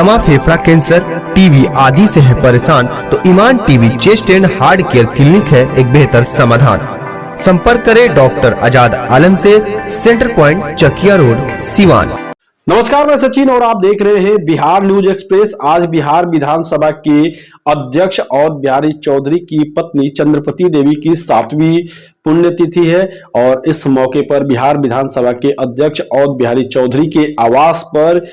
Asthma, फेफड़ा cancer, TB आदि से है परेशान तो Iman TB chest and heart care clinic है एक बेहतर समाधान। संपर्क करें डॉक्टर आजाद आलम से, centre point Chakiya road, Siwan. नमस्कार, मैं सचिन और आप देख रहे हैं बिहार न्यूज एक्सप्रेस। आज बिहार विधानसभा के अध्यक्ष अवध बिहारी चौधरी की पत्नी चंद्रपति देवी की 7वीं पुण्यतिथि है और इस मौके पर बिहार विधानसभा के अध्यक्ष अवध बिहारी चौधरी के आवास पर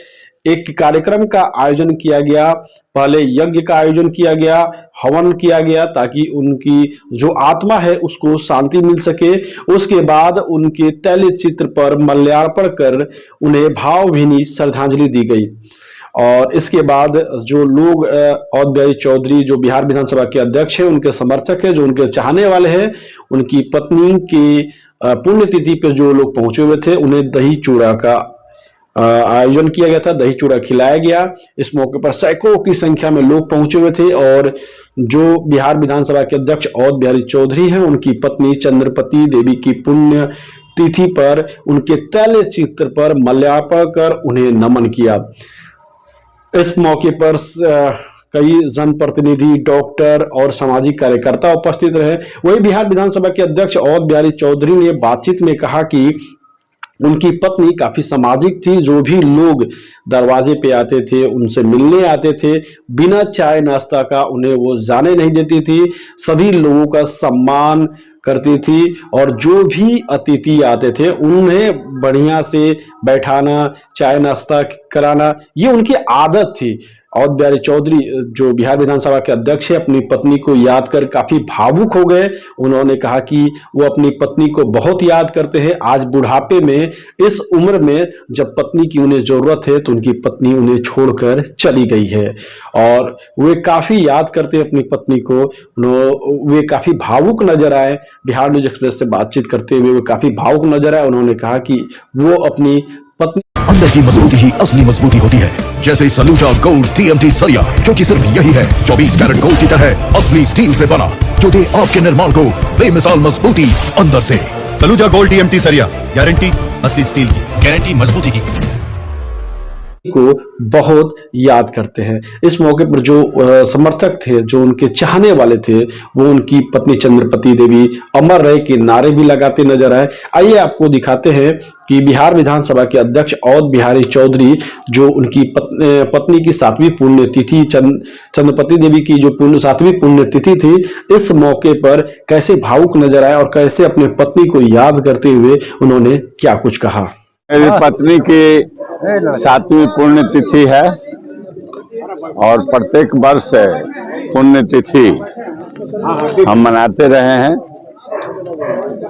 एक कार्यक्रम का आयोजन किया गया। पहले यज्ञ का आयोजन किया गया, हवन किया गया ताकि उनकी जो आत्मा है उसको शांति मिल सके। उसके बाद उनके तैलीय चित्र पर माल्यार्पण कर उन्हें भावभीनी श्रद्धांजलि दी गई। और इसके बाद जो लोग अवध बिहारी चौधरी जो बिहार विधानसभा के अध्यक्ष हैं, उनके समर्थक हैं, जो उनके चाहने वाले हैं, उनकी पत्नी की पुण्यतिथि पर जो लोग पहुंचे हुए थे, उन्हें दही चूड़ा का आयोजन किया गया था, दही चूड़ा खिलाया गया। इस मौके पर सैकड़ों की संख्या में लोग पहुंचे हुए थे और जो बिहार विधानसभा के अध्यक्ष अवध बिहारी चौधरी हैं, उनकी पत्नी चंद्रपति देवी की पुण्य तिथि पर उनके तैलीय चित्र पर माल्यार्पण कर उन्हें नमन किया। इस मौके पर कई जनप्रतिनिधि, डॉक्टर और सामाजिक कार्यकर्ता उपस्थित रहे। वहीं बिहार विधानसभा के अध्यक्ष अवध बिहारी चौधरी ने बातचीत में कहा कि उनकी पत्नी काफी सामाजिक थी। जो भी लोग दरवाजे पे आते थे, उनसे मिलने आते थे, बिना चाय नाश्ता का उन्हें वो जाने नहीं देती थी। सभी लोगों का सम्मान करती थी और जो भी अतिथि आते थे उन्हें बढ़िया से बैठाना, चाय नाश्ता कराना, ये उनकी आदत थी। अवध बिहारी चौधरी जो बिहार विधानसभा के अध्यक्ष है, अपनी पत्नी को याद कर काफी भावुक हो गए। उन्होंने कहा कि वो अपनी पत्नी को बहुत याद करते हैं। आज बुढ़ापे में, इस उम्र में जब पत्नी की उन्हें जरूरत है तो उनकी पत्नी उन्हें छोड़कर चली गई है और वे काफी याद करते हैं अपनी पत्नी को। वे काफी भावुक नजर आए। बिहार न्यूज एक्सप्रेस से बातचीत करते हुए वे काफी भावुक नजर आए। उन्होंने कहा कि वो अपनी पत्नी अंदर की मजबूती ही असली मजबूती होती है, जैसे सलूजा गोल्ड TMT सरिया, क्योंकि सिर्फ यही है 24 कैरेट गोल्ड की तरह असली स्टील से बना, जो दे आपके निर्माण को बेमिसाल मजबूती अंदर से। सलूजा गोल्ड TMT सरिया, गारंटी असली स्टील की, गारंटी मजबूती की। को बहुत याद करते हैं। इस मौके पर जो समर्थक थे, जो उनके चाहने वाले थे, वो उनकी पत्नी चंद्रपति देवी अमर रहे के नारे भी लगाते नजर आए। आइए आपको दिखाते हैं कि बिहार विधानसभा के अध्यक्ष अवध बिहारी चौधरी जो उनकी पत्नी की 7वीं पुण्यतिथि, चंद्रपति देवी की जो 7वीं पुण्यतिथि थी, इस मौके पर कैसे भावुक नजर आए और कैसे अपने पत्नी को याद करते हुए उन्होंने क्या कुछ कहा। मेरी पत्नी की 7वीं पुण्यतिथि है और प्रत्येक वर्ष पुण्यतिथि हम मनाते रहे हैं।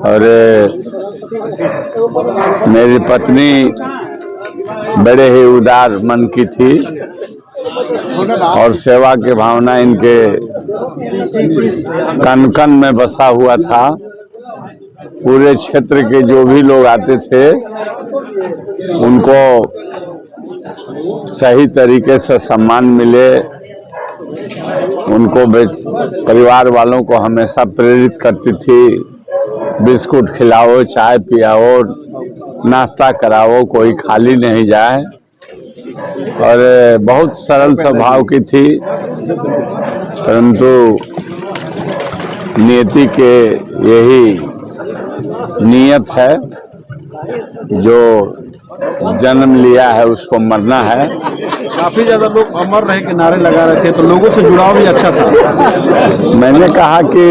और मेरी पत्नी बड़े ही उदार मन की थी और सेवा की भावना इनके कण कण में बसा हुआ था। पूरे क्षेत्र के जो भी लोग आते थे उनको सही तरीके से सम्मान मिले। उनको परिवार वालों को हमेशा प्रेरित करती थी, बिस्कुट खिलाओ, चाय पियाओ, नाश्ता कराओ, कोई खाली नहीं जाए। और बहुत सरल स्वभाव की थी, परंतु नियति के यही नियत है, जो जन्म लिया है उसको मरना है। काफी ज्यादा लोग अमर रहे के नारे लगा रहे थे, तो लोगों से जुड़ाव भी अच्छा था। मैंने कहा कि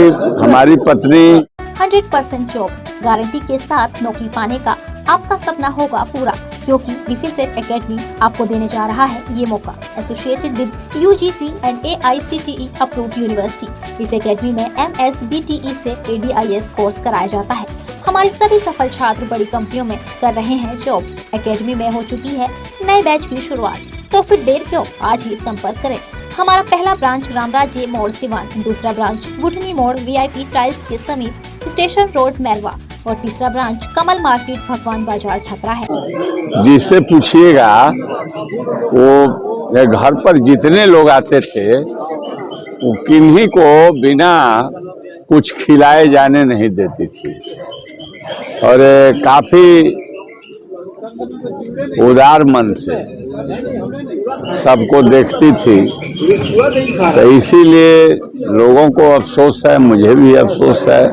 हमारी पत्नी 100% जॉब गारंटी के साथ नौकरी पाने का आपका सपना होगा पूरा, क्योंकि डिफेसेट एकेडमी आपको देने जा रहा है ये मौका। Associated with UGC and AICTE approved university. इस एकेडमी में MSBTE से ADIS कोर्स कराया जाता है। हमारे सभी सफल छात्र बड़ी कंपनियों में कर रहे हैं जॉब। एकेडमी में हो चुकी है नए बैच की शुरुआत, तो फिर देर क्यों, आज ही संपर्क करें। हमारा पहला ब्रांच रामराज्य मोड़ सिवान, दूसरा ब्रांच बुढ़नी मोड़ VIP टाइल्स के समीप स्टेशन रोड मैरवा और तीसरा ब्रांच कमल मार्केट भगवान बाजार छपरा है। जिससे पूछिएगा, वो घर पर जितने लोग आते थे वो किन्हीं को बिना कुछ खिलाए जाने नहीं देती थी और काफी उदार मन से सबको देखती थी, तो इसीलिए लोगों को अफसोस है, मुझे भी अफसोस है।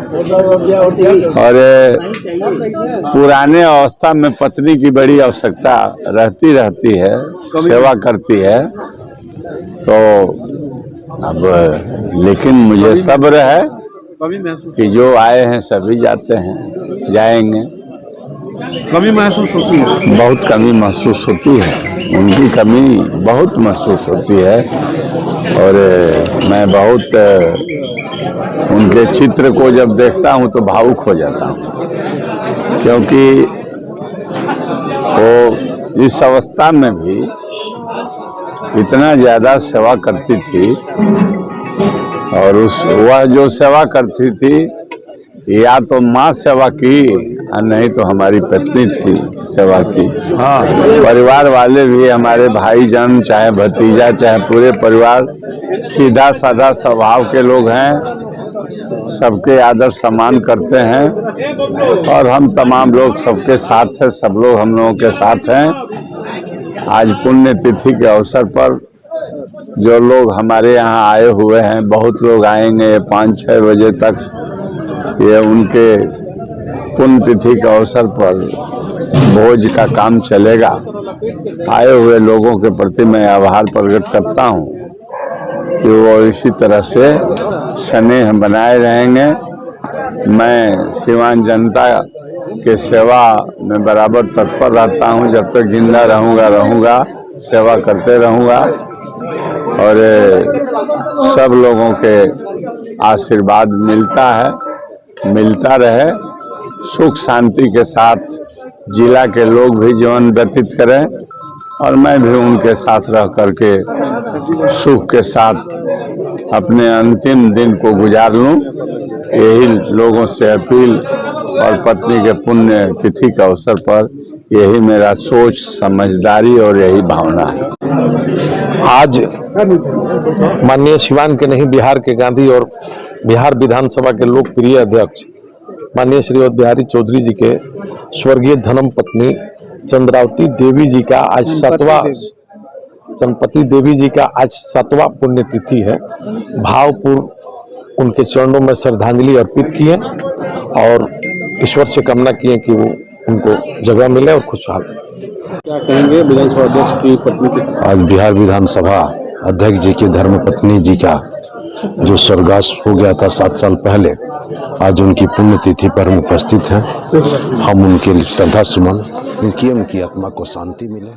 और पुराने अवस्था में पत्नी की बड़ी आवश्यकता रहती है, सेवा करती है। तो अब लेकिन मुझे सब्र है कि जो आए हैं सभी जाते हैं, जाएंगे। कमी महसूस होती है? बहुत कमी महसूस होती है, उनकी कमी बहुत महसूस होती है। और मैं बहुत उनके चित्र को जब देखता हूँ तो भावुक हो जाता हूँ, क्योंकि वो इस अवस्था में भी इतना ज़्यादा सेवा करती थी। और वह जो सेवा करती थी, या तो माँ सेवा की और नहीं तो हमारी पत्नी थी सेवा की। हाँ, परिवार वाले भी, हमारे भाईजान, चाहे भतीजा, चाहे पूरे परिवार सीधा साधा स्वभाव के लोग हैं, सबके आदर सम्मान करते हैं। और हम तमाम लोग सबके साथ हैं, सब लोग हम लोगों के साथ हैं। आज पुण्य तिथि के अवसर पर जो लोग हमारे यहाँ आए हुए हैं, बहुत लोग आएंगे 5-6 बजे तक। ये उनके पुण्य तिथि के अवसर पर भोज का काम चलेगा। आए हुए लोगों के प्रति मैं आभार प्रकट करता हूँ कि वो इसी तरह से स्नेह बनाए रहेंगे। मैं सीवान जनता के सेवा में बराबर तत्पर रहता हूँ, जब तक जिंदा रहूँगा सेवा करते रहूँगा। और सब लोगों के आशीर्वाद मिलता रहे, सुख शांति के साथ जिला के लोग भी जीवन व्यतीत करें, और मैं भी उनके साथ रह करके सुख के साथ अपने अंतिम दिन को गुजार लूं। यही लोगों से अपील, और पत्नी के पुण्य तिथि के अवसर पर यही मेरा सोच, समझदारी और यही भावना है। आज माननीय सिवान के नहीं, बिहार के गांधी और बिहार विधानसभा के लोकप्रिय अध्यक्ष माननीय श्री बिहारी चौधरी जी के स्वर्गीय धर्म पत्नी चंद्रावती देवी जी का आज सातवां पुण्यतिथि है। भावपूर्ण उनके चरणों में श्रद्धांजलि अर्पित किए और ईश्वर से कामना किए कि वो उनको जगह मिले और खुशहाल। क्या कहेंगे विधानसभा अध्यक्ष की पत्नी के? आज बिहार विधानसभा अध्यक्ष जी की धर्मपत्नी जी का जो स्वर्गवास हो गया था 7 साल पहले, आज उनकी पुण्यतिथि पर हम उपस्थित हैं। हम उनके श्रद्धा सुमन, उनकी आत्मा को शांति मिले।